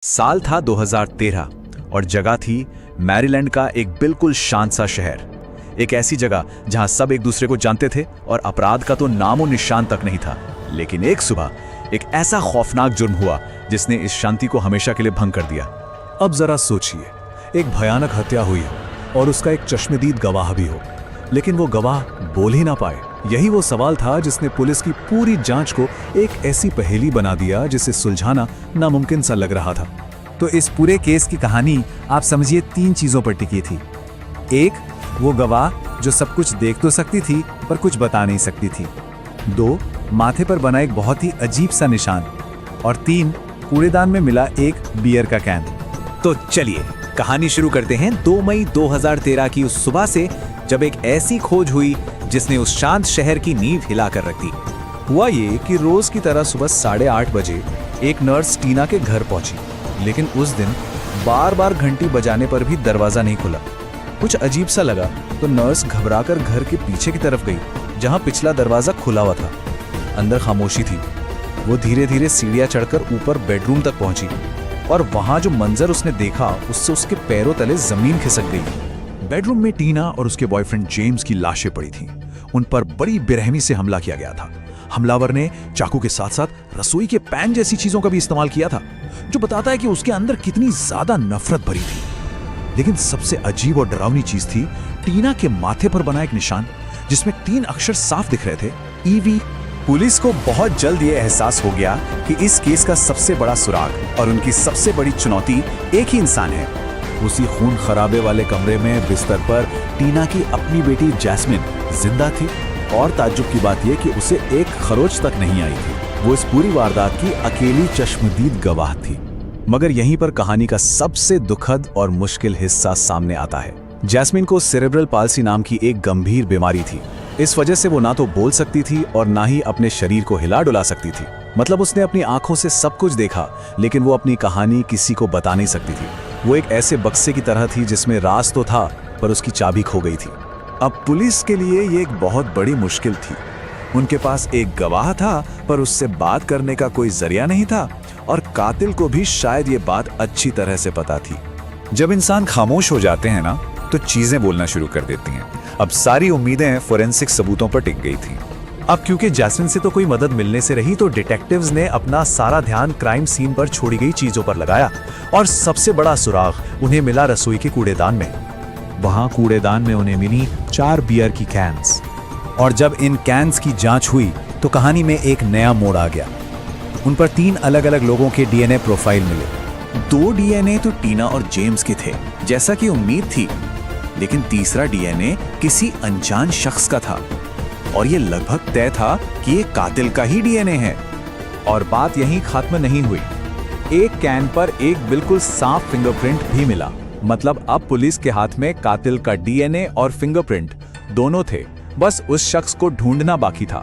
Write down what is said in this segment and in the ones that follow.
साल था 2013 और जगह थी मैरीलैंड का एक बिल्कुल शांत सा शहर। एक ऐसी जगह जहां सब एक दूसरे को जानते थे और अपराध का तो नामो निशान तक नहीं था। लेकिन एक सुबह एक ऐसा खौफनाक जुर्म हुआ जिसने इस शांति को हमेशा के लिए भंग कर दिया। अब जरा सोचिए, एक भयानक हत्या हुई हो और उसका एक चश्मदीद गवाह भी हो, लेकिन वो गवाह बोल ही ना पाए। यही वो सवाल था जिसने पुलिस की पूरी जांच को एक ऐसी पहेली बना दिया जिसे सुलझाना नामुमकिन सा लग रहा था। तो इस पूरे केस की कहानी आप समझिए 3 चीजों पर टिकी थी। 1, वो गवाह जो सब कुछ देख तो सकती थी पर कुछ बता नहीं सकती थी। 2, माथे पर बना एक बहुत ही अजीब सा निशान। और 3, कूड़ेदान में मिला एक बियर का कैन। तो चलिए कहानी शुरू करते हैं 2 मई 2013 की उस सुबह से, जब एक ऐसी खोज हुई जिसने उस शांत शहर की नींव हिला कर रख दी। हुआ ये कि रोज की तरह सुबह 8:30 बजे एक नर्स टीना के घर पहुंची, लेकिन उस दिन बार बार घंटी बजाने पर भी दरवाजा नहीं खुला। कुछ अजीब सा लगा तो नर्स घबराकर घर के पीछे की तरफ गई, जहां पिछला दरवाजा खुला हुआ था। अंदर खामोशी थी। वो धीरे धीरे सीढ़ियां चढ़कर ऊपर बेडरूम तक पहुंची और वहां जो मंजर उसने देखा उससे उसके पैरों तले जमीन खिसक गई। बेडरूम में टीना और उसके बॉयफ्रेंड जेम्स की लाशें पड़ी थीं। उन पर बड़ी बेरहमी से हमला किया गया था। हमलावर ने चाकू के साथ साथ रसोई के पैन जैसी चीजों का भी इस्तेमाल किया था, जो बताता है कि उसके अंदर कितनी ज्यादा नफरत भरी थी। लेकिन सबसे अजीब और डरावनी चीज थी टीना के माथे पर बना एक निशान, जिसमें 3 अक्षर साफ दिख रहे थे, EV। पुलिस को बहुत जल्द ये एहसास हो गया कि इस केस का सबसे बड़ा सुराग और उनकी सबसे बड़ी चुनौती एक ही इंसान है। उसी खून खराबे वाले कमरे में बिस्तर पर टीना की अपनी बेटी जैस्मिन जिंदा थी। और ताज्जुब की बात यह कि उसे एक खरोच तक नहीं आई थी। वो इस पूरी वारदात की अकेली चश्मदीद गवाह थी। मगर यहीं पर कहानी का सबसे दुखद और मुश्किल हिस्सा सामने आता है। जैस्मिन को सेरेब्रल पाल्सी नाम की एक गंभीर बीमारी थी। इस वजह से वो ना तो बोल सकती थी और ना ही अपने शरीर को हिला डुला सकती थी। मतलब उसने अपनी आंखों से सब कुछ देखा, लेकिन वो अपनी कहानी किसी को बता नहीं सकती थी। वो एक ऐसे बक्से की तरह थी जिसमें राज तो था पर उसकी चाबी खो गई थी। अब पुलिस के लिए ये एक बहुत बड़ी मुश्किल थी। उनके पास एक गवाह था पर उससे बात करने का कोई जरिया नहीं था, और कातिल को भी शायद ये बात अच्छी तरह से पता थी। जब इंसान खामोश हो जाते हैं ना, तो चीजें बोलना शुरू कर देती हैं। अब सारी उम्मीदें फोरेंसिक सबूतों पर टिक गई थी। अब क्योंकि जैस्मिन से तो कोई मदद मिलने से रही, तो डिटेक्टिव्स ने अपना सारा ध्यान क्राइम सीन पर छोड़ी गई चीजों पर लगाया। और सबसे बड़ा सुराग उन्हें मिला रसोई के कूड़ेदान में। वहां कूड़ेदान में उन्हें मिली 4 बियर की कैन्स। और जब इन कैन्स की जांच हुई तो कहानी में एक नया मोड़ आ गया। उन पर 3 अलग अलग लोगों के DNA प्रोफाइल मिले। 2 DNA तो टीना और जेम्स के थे, जैसा कि उम्मीद थी, लेकिन तीसरा DNA किसी अनजान शख्स का था। और ये लगभग तय था कि ये कातिल का ही DNA है। और बात यहीं खत्म नहीं हुई। एक कैन पर एक बिल्कुल साफ फिंगरप्रिंट भी मिला। मतलब अब पुलिस के हाथ में कातिल का DNA और फिंगरप्रिंट दोनों थे। बस उस शख्स को ढूंढना बाकी था।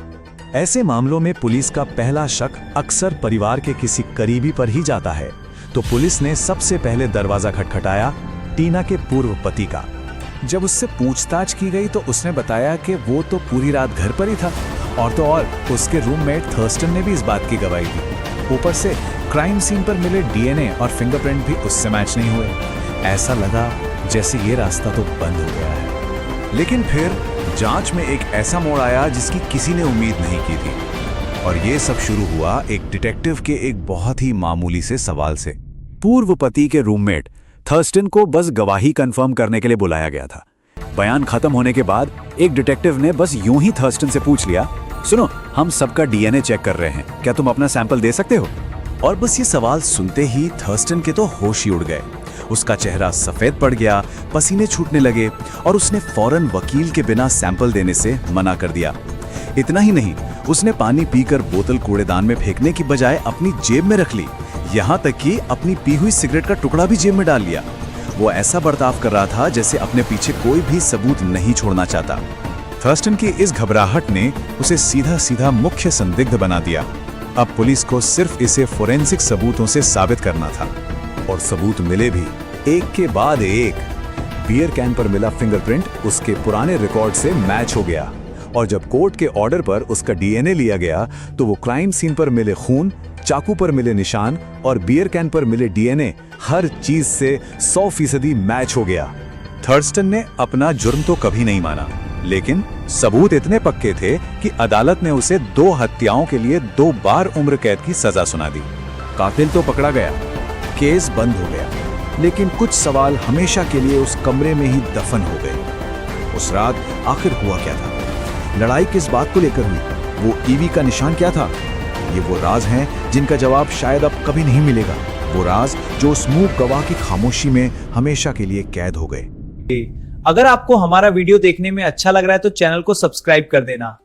ऐसे मामलों में पुलिस का पहला शक अक्सर परिवार के किसी करीबी पर ही जाता है। तो पुलिस ने सबसे पहले दरवाजा खटखटाया टीना के पूर्व पति का। जब उससे पूछताछ की गई तो उसने बताया कि वो तो पूरी रात घर पर ही था, और तो और उसके रूममेट थर्स्टन ने भी इस बात की गवाही दी। ऊपर से क्राइम सीन पर मिले DNA और फिंगरप्रिंट भी उससे मैच नहीं हुए। ऐसा लगा जैसे ये रास्ता तो बंद हो गया है। लेकिन फिर जांच में एक ऐसा मोड़ आया जिसकी किसी ने उम्मीद नहीं की थी। और ये सब शुरू हुआ एक डिटेक्टिव के एक बहुत ही मामूली से सवाल से। पूर्व पति के रूममेट थर्स्टन को बस गवाही कंफर्म करने के लिए बुलाया गया था। बयान खत्म होने के बाद एक डिटेक्टिव ने बस यूं ही थर्स्टन से पूछ लिया, सुनो, हम सबका DNA चेक कर रहे हैं, क्या तुम अपना सैंपल दे सकते हो? और बस ये सवाल सुनते ही थर्स्टन के तो होश ही उड़ गए। उसका चेहरा सफेद पड़ गया, पसीने छूटने लगे, और उसने फौरन वकील के बिना सैंपल देने से मना कर दिया। इतना ही नहीं, उसने पानी पीकर बोतल कूड़ेदान में फेंकने की बजाय अपनी जेब में रख ली। यहाँ तक कि अपनी पी हुई सिगरेट का टुकड़ा भी जेब में डाल लिया। वो ऐसा बर्ताव कर रहा था जैसे अपने पीछे कोई भी सबूत नहीं छोड़ना चाहता। थर्स्टन की इस घबराहट ने उसे सीधा सीधा मुख्य संदिग्ध बना दिया। अब पुलिस को सिर्फ इसे फोरेंसिक सबूतों से साबित करना था, और सबूत मिले भी, एक के बाद एक। बियर कैन पर मिला फिंगरप्रिंट उसके पुराने रिकॉर्ड से मैच हो गया, और जब कोर्ट के ऑर्डर पर उसका DNA लिया गया तो वो क्राइम सीन पर मिले खून, चाकू पर मिले निशान और बियर कैन पर मिले डीएनए हर चीज से 100% मैच हो गया। थर्स्टन ने अपना जुर्म तो कभी नहीं माना, लेकिन सबूत इतने पक्के थे कि अदालत ने उसे 2 हत्याओं के लिए 2 बार उम्र कैद की सजा सुना दी। कातिल तो पकड़ा गया, केस बंद हो गया, लेकिन कुछ सवाल हमेशा के लिए उस कमरे में ही दफन हो गए। उस रात आखिर हुआ क्या था? लड़ाई किस बात को लेकर हुई? वो ईवी का निशान क्या था? ये वो राज हैं जिनका जवाब शायद अब कभी नहीं मिलेगा। वो राज जो उस मूक गवाह की खामोशी में हमेशा के लिए कैद हो गए। अगर आपको हमारा वीडियो देखने में अच्छा लग रहा है तो चैनल को सब्सक्राइब कर देना।